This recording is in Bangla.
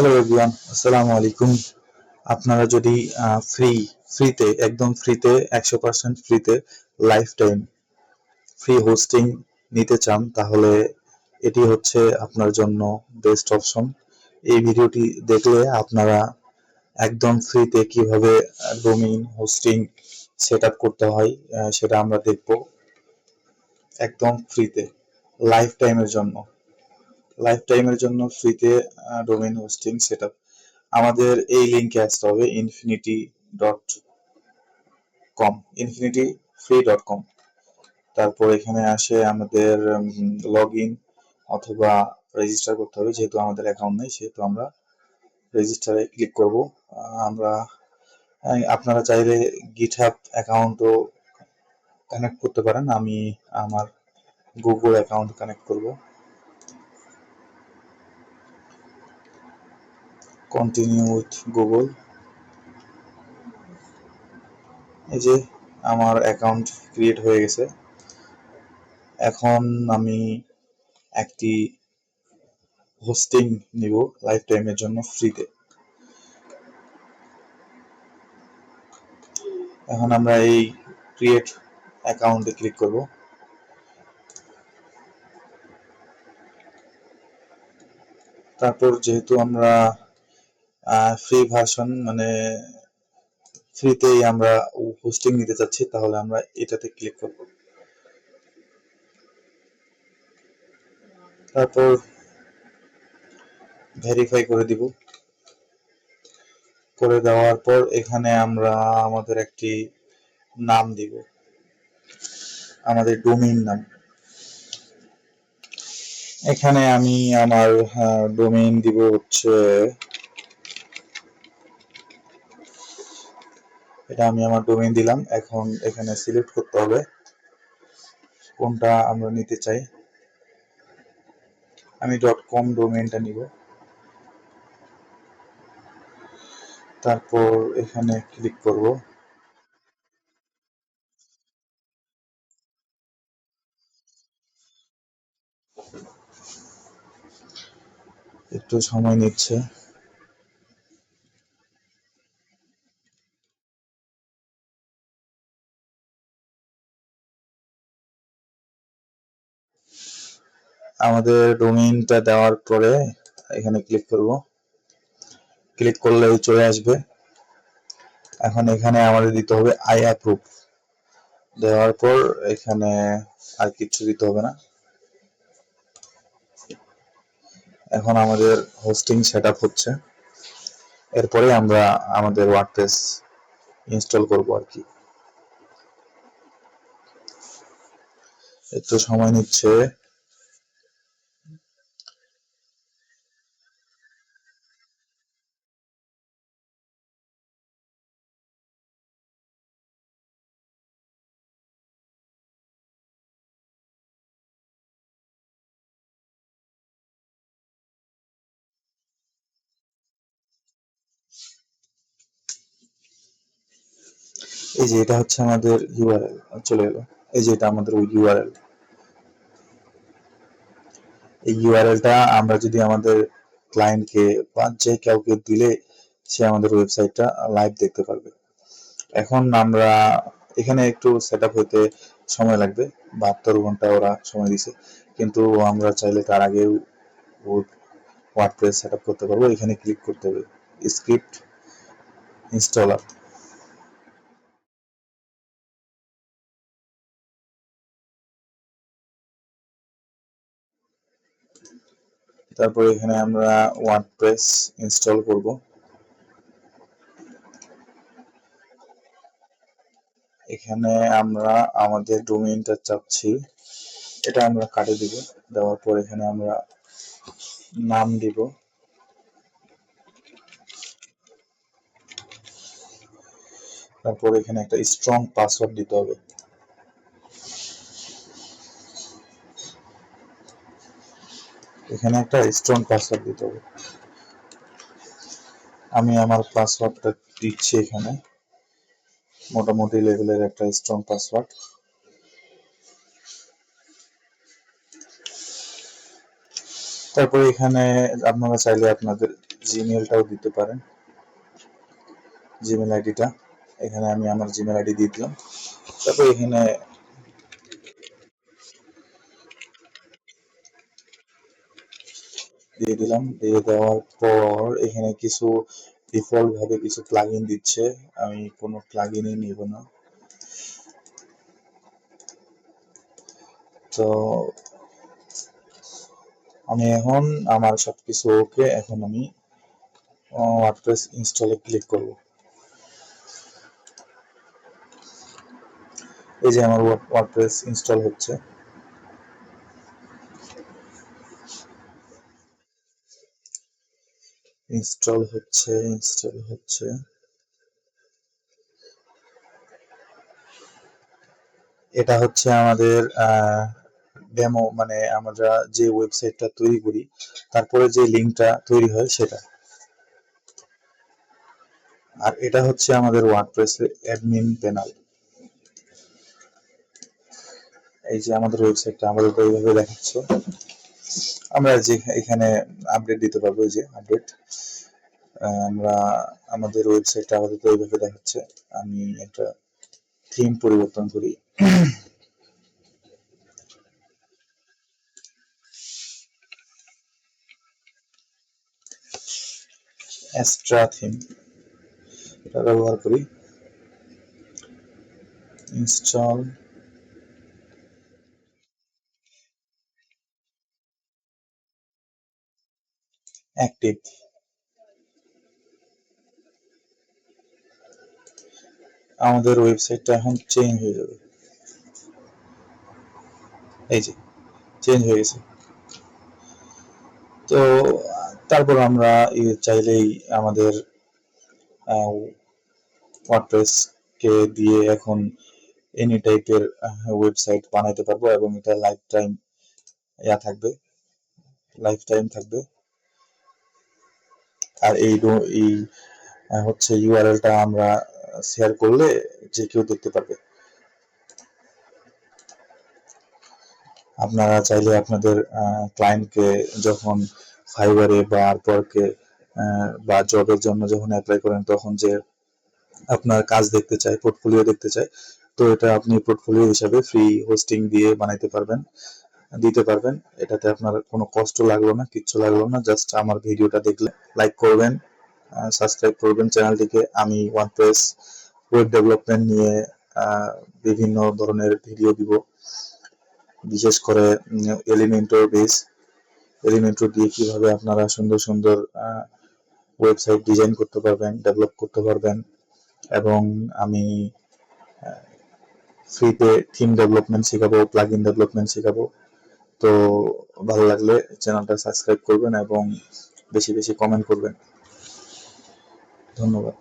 হ্যালো এভরিওয়ান, আসসালামু আলাইকুম। আপনারা যদি ফ্রিতে একদম ফ্রিতে 100% ফ্রিতে লাইফ টাইম ফ্রি হোস্টিং নিতে চান, তাহলে এটি হচ্ছে আপনার জন্য বেস্ট অপশন। এই ভিডিওটি দেখলে আপনারা একদম ফ্রিতে কিভাবে ডোমেইন হোস্টিং সেট আপ করতে হয় সেটা আমরা দেখব একদম ফ্রিতে লাইফ টাইমের জন্য ফ্রিতে ডোমেইন হোস্টিং সেট আপ। আমাদের এই লিঙ্কে আসতে হবে infinity.com। তারপর এখানে আসে আমাদের লগ ইন অথবা রেজিস্টার করতে হবে। যেহেতু আমাদের অ্যাকাউন্ট নেই, সেহেতু আমরা রেজিস্টারে ক্লিক করব। আপনারা চাইলে গিটহাব অ্যাকাউন্টও কানেক্ট করতে পারেন। আমি আমার গুগল অ্যাকাউন্ট কানেক্ট করব। Continue with Google. এই যে আমার অ্যাকাউন্ট ক্রিয়েট হয়ে গেছে। এখন আমি একটি হোস্টিং নিব লাইফ টাইমের জন্য ফ্রিতে। এখন আমরা এই ক্রিয়েট অ্যাকাউন্টে ক্লিক করব। তারপর যেহেতু আমরা ফ্রি ভার্সন মানে ফ্রিতেই আমরা হোস্টিং নিতে চাচ্ছি, তাহলে আমরা এটাতে ক্লিক করব। তারপর ভেরিফাই করে দিব। করে দেওয়ার পর এখানে আমরা আমাদের একটি নাম দিব, আমাদের ডোমেইন নাম। এখানে আমি আমার ডোমেইন দিব হচ্ছে, এটা আমি আমার ডোমেইন দিলাম। এখন এখানে সিলেক্ট করতে হবে কোনটা আমরা নিতে চাই। আমি .com ডোমেইনটা নিব। তারপর এখানে ক্লিক করব। একটু সময় নিচ্ছে। আমাদের ডোমেইনটা দেওয়ার পরে এখানে ক্লিক করব। ক্লিক করলেই চলে আসবে। এখন এখানে আমাদের দিতে হবে আই অ্যাপ্রুভ। দেওয়ার পর এখানে আর কিছু দিতে হবে না। এখন আমাদের হোস্টিং সেটআপ হচ্ছে। এরপরে আমরা আমাদের ওয়ার্ডপ্রেস ইনস্টল করব আর কি। একটু সময় নিচ্ছে। এই যে এটা হচ্ছে আমাদের ইউআরএল, চলে এলো। এই যে এটা আমাদের ইউআরএল। এই ইউআরএলটা আমরা যদি আমাদের ক্লায়েন্টকে বা যে কাউকে দিলে সে আমাদের ওয়েবসাইটটা লাইভ দেখতে পারবে। এখন আমরা এখানে একটু সেট আপ হতে সময় লাগবে, 72 ঘন্টা ওরা সময় দিছে, কিন্তু আমরা চাইলে তার আগেও ওয়ার্ডপ্রেস সেট আপ করতে পারবো। এখানে ক্লিক করতে হবে স্ক্রিপ্ট ইনস্টলার। তারপর এখানে আমরা ওয়ার্ডপ্রেস ইনস্টল করব। এখানে আমরা আমাদের ডোমেইনটা চাচ্ছি, এটা আমরা কাটে দিব। দেওয়ার পর এখানে আমরা নাম দিব। তারপর এখানে একটা স্ট্রং পাসওয়ার্ড দিতে হবে। এখানে একটা স্ট্রং পাসওয়ার্ড দিতে হবে। আমি আমার পাসওয়ার্ডটা দিচ্ছি এখানে, মোটামুটি লেভেলের একটা স্ট্রং পাসওয়ার্ড। তারপরে এখানে আপনারা চাইলে আপনাদের জিমেলটাও দিতে পারেন, জিমেল আইডিটা। এখানে আমি আমার জিমেল আইডি দিয়ে দিলাম। তারপর এখানে দিয়ে দিলাম। দিয়ে দেওয়ার পর এখানে কিছু ডিফল্ট ভাবে কিছু প্লাগইন দিচ্ছে, আমি কোনো প্লাগইনই নিব না। তো আমি এখন আমার সবকিছু ওকে, এখন আমি ওয়ার্ডপ্রেস ইনস্টলে ক্লিক করব। এই যে আমার ওয়ার্ডপ্রেস ইনস্টল হচ্ছে। ইনস্টল হচ্ছে। এটা হচ্ছে আমাদের ডেমো, মানে আমরা যে ওয়েবসাইটটা তৈরি করি তারপরে যে লিঙ্কটা তৈরি হয় সেটা। আর এটা হচ্ছে আমাদের ওয়ার্ডপ্রেসের অ্যাডমিন প্যানেল। এই যে আমাদের ওয়েবসাইটটা আমাদের এইভাবে দেখাচ্ছে। আমরা যে এখানে আপডেট দিতে পারবো, এই যে আপডেট, আমরা আমাদের ওয়েবসাইটটা আমাদের এইভাবে দেখাচ্ছে। আমি একটা থিম পরিবর্তন করি। অ্যাস্ট্রা থিম, এটা ব্যবহার করি। Install, active. আমাদের ওয়েবসাইটটা এখন চেঞ্জ হয়ে যাবে। এই যে চেঞ্জ হয়ে গেছে। তো তারপর আমরা চাইলেই আমাদের ওয়ার্ডপ্রেস কে দিয়ে এখন এনি টাইপের ওয়েবসাইট বানাইতে পারবো, এবং এটা লাইফ টাইম থাকবে। আর এই হচ্ছে ইউআরএলটা আমরা শেয়ার করলে যে কেউ দেখতে পারবে। আপনারা চাইলে আপনাদের ক্লায়েন্টকে যখন ফাইবারে বা আপওয়ার্কে বা জবের জন্য যখন অ্যাপ্লাই করেন, তখন যে আপনার কাজ দেখতে চায়, পোর্টফোলিও দেখতে চায়, তো এটা আপনি পোর্টফোলিও হিসাবে ফ্রি হোস্টিং দিয়ে দিতে পারবেন। এটাতে আপনার কোনো কষ্ট লাগলো না, কিচ্ছু লাগলো না। জাস্ট আমার ভিডিওটা দেখলে লাইক করবেন, সাবস্ক্রাইব করবেন চ্যানেলটিকে। আমি ওয়ার্ডপ্রেস ওয়েব ডেভেলপমেন্ট নিয়ে বিভিন্ন ধরনের ভিডিও দিব, বিশেষ করে এলিমেন্টর দিয়ে কিভাবে আপনারা সুন্দর সুন্দর ওয়েবসাইট ডিজাইন করতে পারবেন, ডেভেলপ করতে পারবেন। এবং আমি ফ্রিতে থিম ডেভেলপমেন্ট শেখাবো, প্লাগইন ডেভেলপমেন্ট শেখাবো। তো ভালো লাগলে চ্যানেলটা সাবস্ক্রাইব করবেন এবং বেশি বেশি কমেন্ট করবেন। ধন্যবাদ।